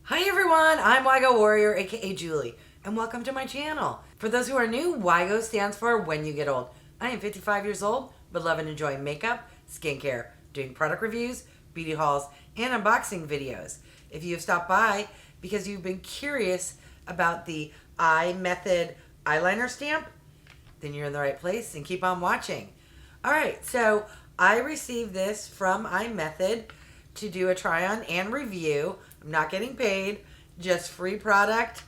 Hi everyone, I'm wygowarrior, aka Julie, and welcome to my channel. For those who are new, WYGO stands for When You Get Old. I am 55 years old, but love and enjoy makeup, skincare, doing product reviews, beauty hauls, and unboxing videos. If you have stopped by because you've been curious about the Imethod Eyeliner Stamp, then you're in the right place and keep on watching. Alright, so I received this from Imethod to do a try on and review. I'm not getting paid, just free product,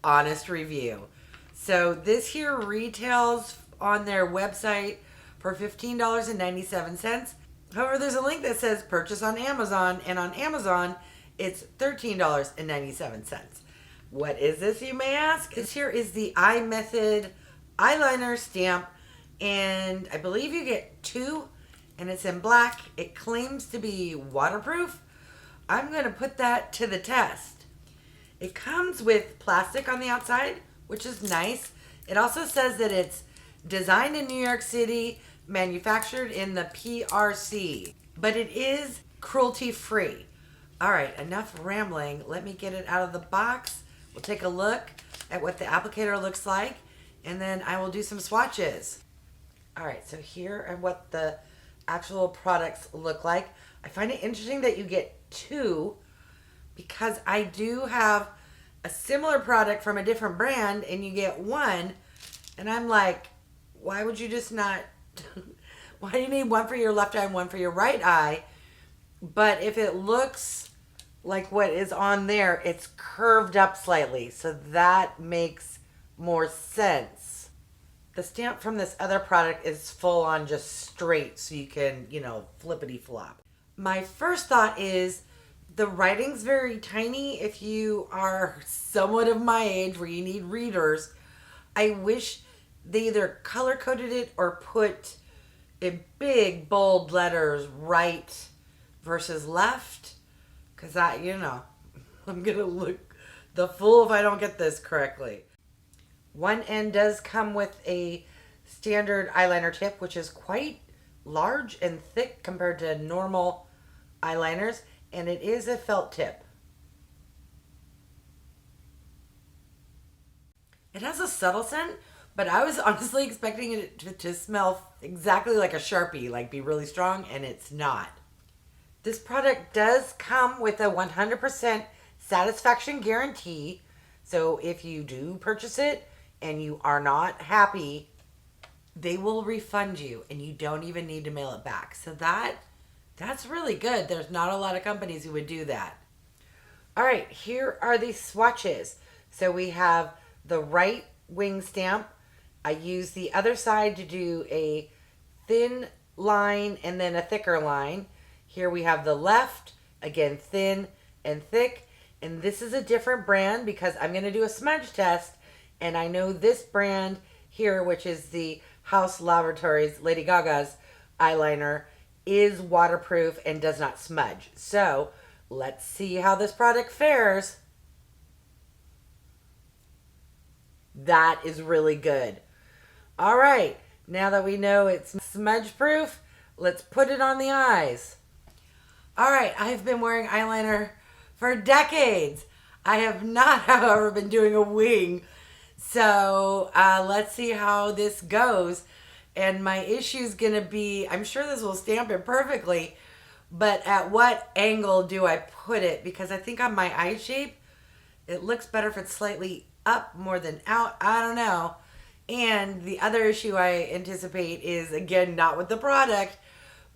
honest review. So this here retails on their website for $15.97. However, there's a link that says purchase on Amazon, and on Amazon it's $13.97. What is this, you may ask? This here is the Imethod Eyeliner Stamp, and I believe you get two, and it's in black. It claims to be waterproof. I'm going to put that to the test. It comes with plastic on the outside, which is nice. It also says that it's designed in New York City, manufactured in the PRC, but it is cruelty-free. All right, enough rambling. Let me get it out of the box. We'll take a look at what the applicator looks like, and then I will do some swatches. All right, so here are what the actual products look like. I find it interesting that you get two, because I do have a similar product from a different brand and you get one, and I'm like, why would you just not why do you need one for your left eye and one for your right eye? But if it looks like what is on there, it's curved up slightly, so that makes more sense. The stamp from this other product is full on just straight, so you can, flippity flop. My first thought is the writing's very tiny. If you are somewhat of my age where you need readers, I wish they either color coded it or put in big bold letters right versus left, because I'm gonna look the fool if I don't get this correctly. One end does come with a standard eyeliner tip, which is quite large and thick compared to normal eyeliners, and it is a felt tip. It has a subtle scent, but I was honestly expecting it to smell exactly like a Sharpie, like be really strong, and it's not. This product does come with a 100% satisfaction guarantee, so if you do purchase it and you are not happy, they will refund you, and you don't even need to mail it back. So that's really good. There's not a lot of companies who would do that. All right, here are the swatches. So we have the right wing stamp. I use the other side to do a thin line and then a thicker line. Here we have the left, again, thin and thick. And this is a different brand because I'm going to do a smudge test. And I know this brand here, which is the House Laboratories Lady Gaga's eyeliner, is waterproof and does not smudge. So let's see how this product fares. That is really good. All right, now that we know it's smudge proof, let's put it on the eyes. All right, I've been wearing eyeliner for decades. I have not, however, been doing a wing. So let's see how this goes. And my issue is going to be, I'm sure this will stamp it perfectly, but at what angle do I put it? Because I think on my eye shape, it looks better if it's slightly up more than out. I don't know. And the other issue I anticipate is, again, not with the product,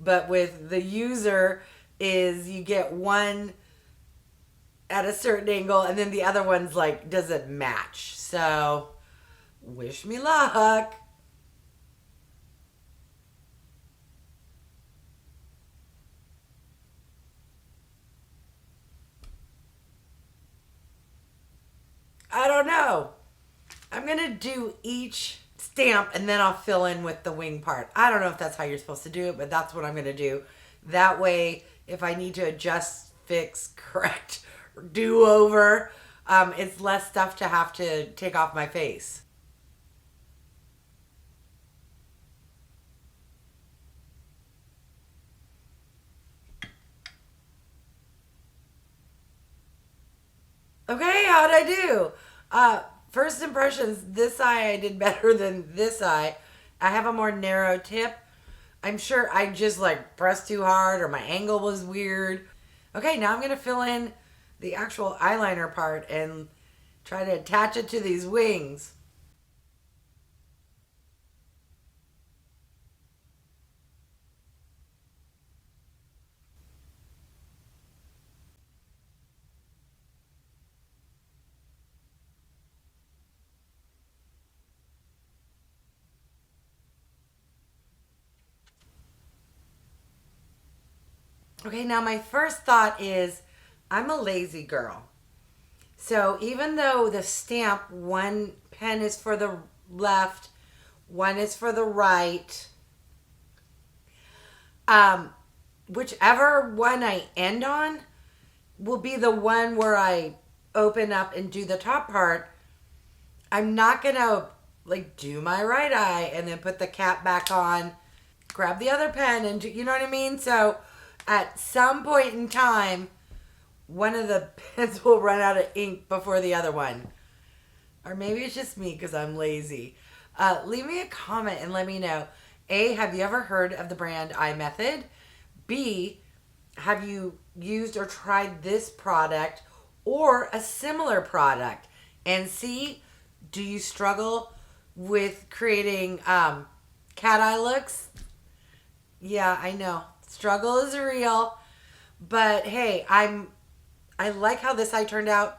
but with the user, is you get one at a certain angle and then the other one's like doesn't match. So wish me luck. I don't know. I'm going to do each stamp and then I'll fill in with the wing part. I don't know if that's how you're supposed to do it, but that's what I'm going to do. That way, if I need to adjust, fix, correct, or do over, it's less stuff to have to take off my face. how'd I do? First impressions, this eye I did better than this eye. I have a more narrow tip. I'm sure I just like pressed too hard or my angle was weird. Okay, now I'm going to fill in the actual eyeliner part and try to attach it to these wings. Okay, now my first thought is I'm a lazy girl. So even though the stamp, one pen is for the left, one is for the right, whichever one I end on will be the one where I open up and do the top part. I'm not gonna like do my right eye and then put the cap back on, grab the other pen and do, you know what I mean? So at some point in time, one of the pens will run out of ink before the other one. Or maybe it's just me because I'm lazy. Leave me a comment and let me know. A, have you ever heard of the brand Imethod? B, have you used or tried this product or a similar product? And C, do you struggle with creating cat eye looks? Yeah, I know. Struggle is real. But hey, I like how this eye turned out.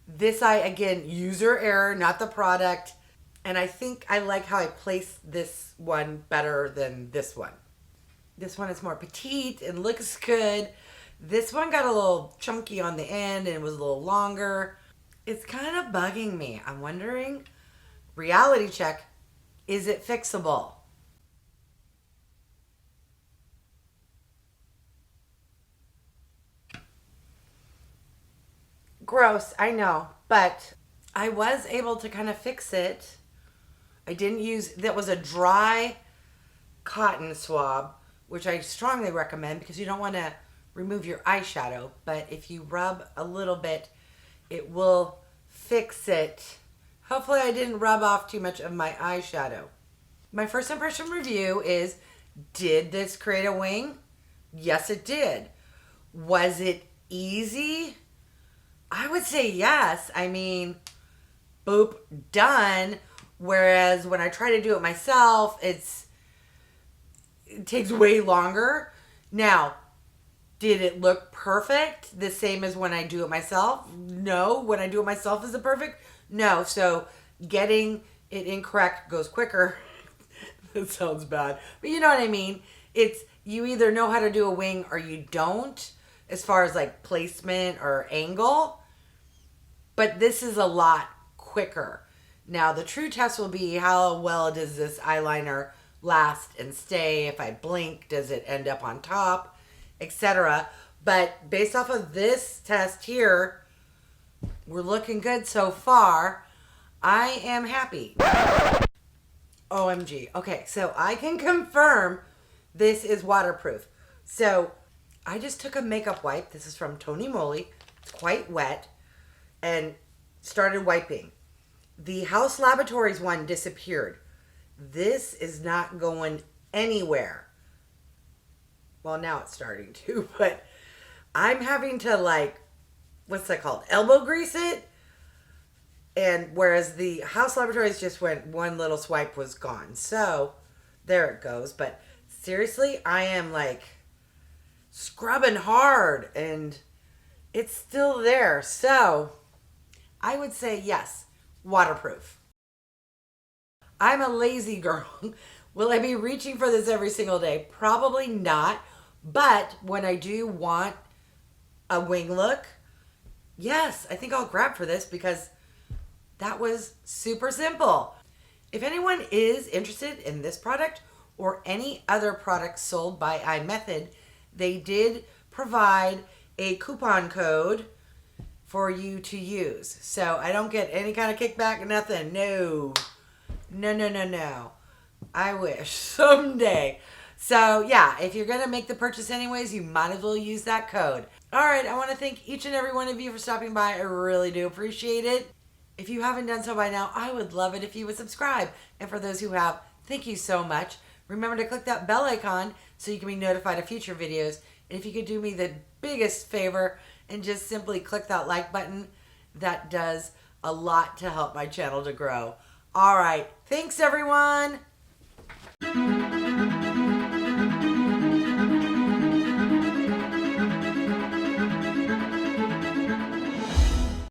This eye, again, user error, not the product. And I think I like how I placed this one better than this one. This one is more petite and looks good. This one got a little chunky on the end and it was a little longer. It's kind of bugging me. I'm wondering, reality check, is it fixable? Gross, I know, but I was able to kind of fix it. I didn't use, that was a dry cotton swab, which I strongly recommend because you don't want to remove your eyeshadow, but if you rub a little bit, it will fix it. Hopefully I didn't rub off too much of my eyeshadow. My first impression review is, did this create a wing? Yes, it did. Was it easy? I would say yes. I mean, boop, done. Whereas when I try to do it myself, it takes way longer. Now, did it look perfect? The same as when I do it myself? No. When I do it myself, is it perfect? No. So getting it incorrect goes quicker. That sounds bad. But you know what I mean? It's, you either know how to do a wing or you don't, as far as like placement or angle. But this is a lot quicker. Now, the true test will be how well does this eyeliner last and stay? If I blink, does it end up on top, etc. But based off of this test here, we're looking good so far. I am happy. OMG. Okay, so I can confirm this is waterproof. So I just took a makeup wipe. This is from Tony Moly. It's quite wet. And started wiping. The House Laboratories one disappeared. This is not going anywhere. Well, now it's starting to, but I'm having to like, what's that called? Elbow grease it. And whereas the House Laboratories just went, one little swipe was gone. So there it goes. But seriously, I am like scrubbing hard and it's still there. So I would say yes, waterproof. I'm a lazy girl. Will I be reaching for this every single day? Probably not. But when I do want a wing look, yes, I think I'll grab for this because that was super simple. If anyone is interested in this product or any other product sold by Imethod, they did provide a coupon code for you to use. So I don't get any kind of kickback or nothing. No. No, no, no, no. I wish someday. So yeah, if you're going to make the purchase anyways, you might as well use that code. All right, I want to thank each and every one of you for stopping by. I really do appreciate it. If you haven't done so by now, I would love it if you would subscribe. And for those who have, thank you so much. Remember to click that bell icon so you can be notified of future videos. And if you could do me the biggest favor and just simply click that like button, that does a lot to help my channel to grow. All right, thanks everyone.